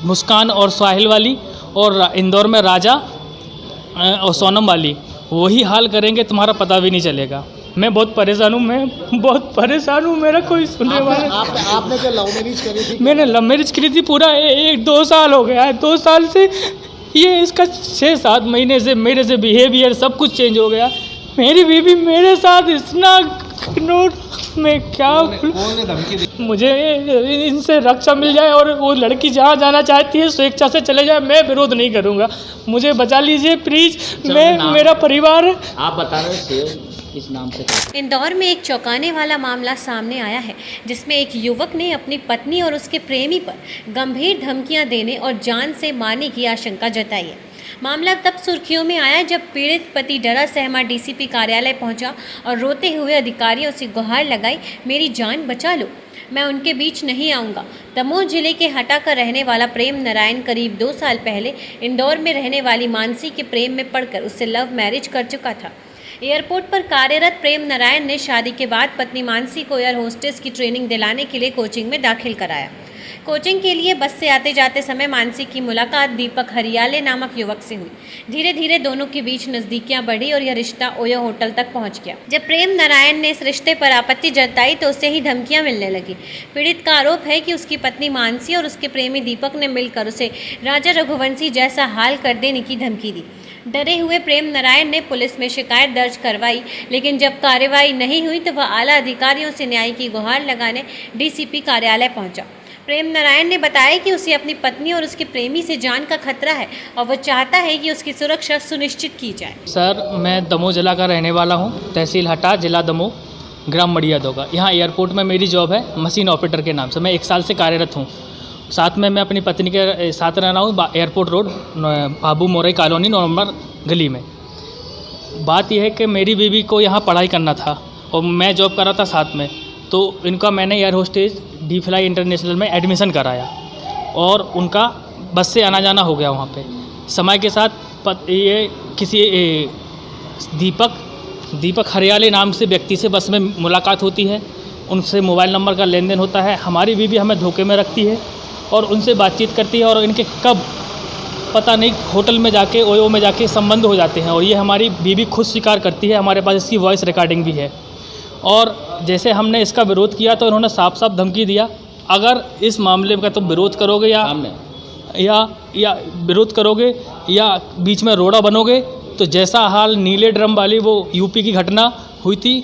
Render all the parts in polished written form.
मुस्कान और साहिल वाली, और इंदौर में राजा और सोनम वाली। वही हाल करेंगे, तुम्हारा पता भी नहीं चलेगा। मैं बहुत परेशान हूँ, मेरा कोई सुनने वाला। आपने क्या लव मैरिज करी थी? मैंने लव मैरिज करी थी, पूरा 1-2 साल हो गया है। 2 साल से ये इसका 6-7 महीने से मेरे से बिहेवियर सब कुछ चेंज हो गया। मेरी बीवी मेरे साथ इतना नोट में क्या मुझे इनसे रक्षा मिल जाए और वो लड़की जहाँ जाना चाहती है स्वेच्छा से चले जाए, मैं विरोध नहीं करूँगा। मुझे बचा लीजिए प्लीज़, मैं मेरा परिवार। आप बता रहे हो किस नाम से? इंदौर में एक चौंकाने वाला मामला सामने आया है, जिसमें एक युवक ने अपनी पत्नी और उसके प्रेमी पर गंभीर धमकियां देने और जान से मारने की आशंका जताई है। मामला तब सुर्खियों में आया जब पीड़ित पति डरा सहमा डीसीपी कार्यालय पहुंचा और रोते हुए अधिकारियों से गुहार लगाई, मेरी जान बचा लो, मैं उनके बीच नहीं आऊँगा। दमोह जिले के हटा का रहने वाला प्रेम नारायण करीब 2 साल पहले इंदौर में रहने वाली मानसी के प्रेम में पड़कर उससे लव मैरिज कर चुका था। एयरपोर्ट पर कार्यरत प्रेम नारायण ने शादी के बाद पत्नी मानसी को एयर होस्टेस की ट्रेनिंग दिलाने के लिए कोचिंग में दाखिल कराया। कोचिंग के लिए बस से आते जाते समय मानसी की मुलाकात दीपक हरियाले नामक युवक से हुई। धीरे धीरे दोनों के बीच नज़दीकियां बढ़ी और यह रिश्ता ओयो होटल तक पहुंच गया। जब प्रेम नारायण ने इस रिश्ते पर आपत्ति जताई तो उससे ही धमकियां मिलने लगी। पीड़ित का आरोप है कि उसकी पत्नी मानसी और उसके प्रेमी दीपक ने मिलकर उसे राजा रघुवंशी जैसा हाल कर देने की धमकी दी। डरे हुए प्रेम नारायण ने पुलिस में शिकायत दर्ज करवाई, लेकिन जब कार्रवाई नहीं हुई तो वह आला अधिकारियों से न्याय की गुहार लगाने डीसीपी कार्यालय पहुंचा। प्रेम नारायण ने बताया कि उसे अपनी पत्नी और उसके प्रेमी से जान का खतरा है और वह चाहता है कि उसकी सुरक्षा सुनिश्चित की जाए। सर, मैं दमोह जिला का रहने वाला हूँ, तहसील हटा, जिला दमोह, ग्राम मड़ियादोगा। यहाँ एयरपोर्ट में मेरी जॉब है मशीन ऑपरेटर के नाम से। मैं 1 साल से कार्यरत हूँ। साथ में मैं अपनी पत्नी के साथ रह रहा हूँ एयरपोर्ट रोड, बाबू मोरई कॉलोनी, 9 नंबर गली में। बात यह है कि मेरी बीवी को यहाँ पढ़ाई करना था और मैं जॉब कर रहा था साथ में, तो इनका मैंने air hostess D fly international में एडमिशन कराया और उनका बस से आना जाना हो गया वहाँ पे। समय के साथ ये किसी दीपक हरियाले नाम से व्यक्ति से बस में मुलाकात होती है, उनसे मोबाइल नंबर का लेन देन होता है। हमारी बीवी हमें धोखे में रखती है और उनसे बातचीत करती है और इनके कब पता नहीं होटल में जाके ओयो में जाके संबंध हो जाते हैं और ये हमारी बीवी खुद स्वीकार करती है। हमारे पास इसकी वॉइस रिकॉर्डिंग भी है। और जैसे हमने इसका विरोध किया तो उन्होंने साफ साफ धमकी दिया, अगर इस मामले का तुम विरोध करोगे या विरोध करोगे या बीच में रोड़ा बनोगे तो जैसा हाल नीले ड्रम वाली वो यूपी की घटना हुई थी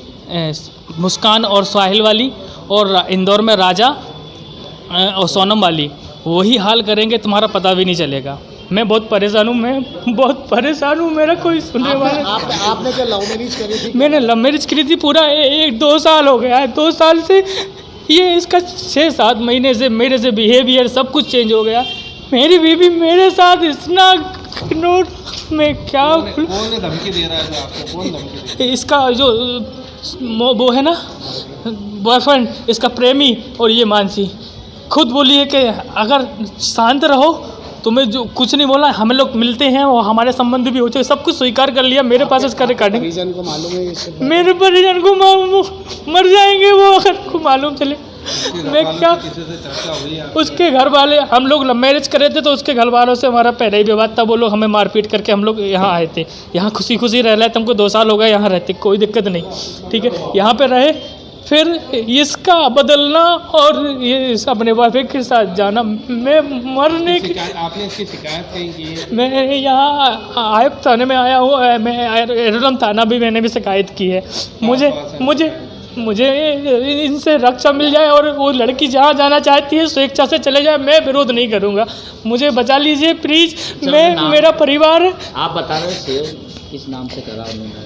मुस्कान और साहिल वाली, और इंदौर में राजा और सोनम वाली, वही हाल करेंगे, तुम्हारा पता भी नहीं चलेगा। मैं बहुत परेशान हूँ, मेरा कोई सुनने वाला। आपने क्या लव मैरिज करी थी? मैंने लव मैरिज करी थी, पूरा 1-2 साल हो गया है। 2 साल से ये इसका 6-7 महीने से मेरे से बिहेवियर सब कुछ चेंज हो गया। मेरी बीवी मेरे साथ इतना नोट में क्या कौन धमकी दे रहा है आपको? कौन धमकी दे रहा है? इसका जो वो है ना बॉयफ्रेंड, इसका प्रेमी, और ये मानसी खुद बोली है कि अगर शांत रहो, तुम्हें जो कुछ नहीं बोला, हम लोग मिलते हैं और हमारे संबंध भी होते हैं, सब कुछ स्वीकार कर लिया। मेरे पास इसका रिकॉर्डिंग, परिजन को मालूम है ये सब? मेरे परिजन को मर जाएंगे वो अगर को मालूम चले। मैं क्या, उसके घर वाले, हम लोग लव मैरिज करे थे तो उसके घर वालों से हमारा पहले ही विवाद था। वो लोग हमें मारपीट करके हम लोग यहाँ आए थे। यहाँ खुशी खुशी रह रहे थे, हमको 2 साल हो गए यहाँ रहते, कोई दिक्कत नहीं, ठीक है, यहाँ पे रहे। फिर इसका बदलना और ये अपने बॉयफ्रेंड के साथ जाना, मैं मरने की। आपने इसकी शिकायत कहीं की है? मैं यहाँ आयब थाने में आया हूँ, मैं एरोड्रम थाना भी मैंने भी शिकायत की है। मुझे इनसे रक्षा मिल जाए और वो लड़की जहाँ जाना चाहती है स्वेच्छा से चले जाए, मैं विरोध नहीं करूँगा। मुझे बचा लीजिए प्लीज़, मैं मेरा परिवार। आप बता रहे हो किस नाम से करा उन्होंने,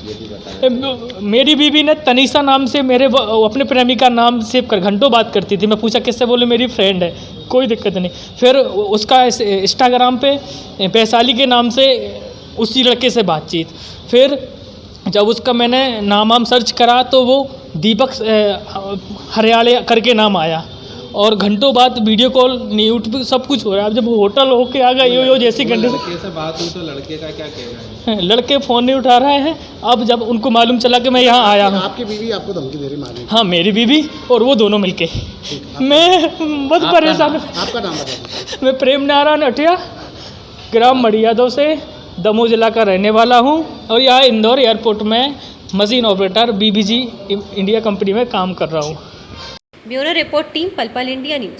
ये भी बता। मेरी बीवी ने तनीषा नाम से मेरे अपने प्रेमिका नाम सेव कर घंटों बात करती थी। मैं पूछा किससे, बोले मेरी फ्रेंड है, कोई दिक्कत नहीं। फिर उसका इंस्टाग्राम पे वैशाली के नाम से उसी लड़के से बातचीत। फिर जब उसका मैंने नाम सर्च करा तो वो दीपक हरियाले करके नाम आया और घंटों बाद वीडियो कॉल न्यूट पे सब कुछ हो रहा है। अब जब होटल होके आ गए यो जैसी कंडीशन, लड़के से बात हुई तो लड़के का क्या कहना है? लड़के फ़ोन नहीं उठा रहे हैं। अब जब उनको मालूम चला कि मैं यहाँ आया हूँ, आपकी बीवी आपको धमकी दे रही मारने की? हाँ मेरी बीवी और वो दोनों मिलके, मैं बहुत परेशान हूँ। आपका नाम बताइए। मैं प्रेम नारायण अठिया, ग्राम मड़ियादव से दमोह जिला का रहने वाला हूँ और यहाँ इंदौर एयरपोर्ट में machine operator BBG India company में काम कर रहा हूँ। ब्यूरो रिपोर्ट टीम पल पल इंडिया न्यूज़।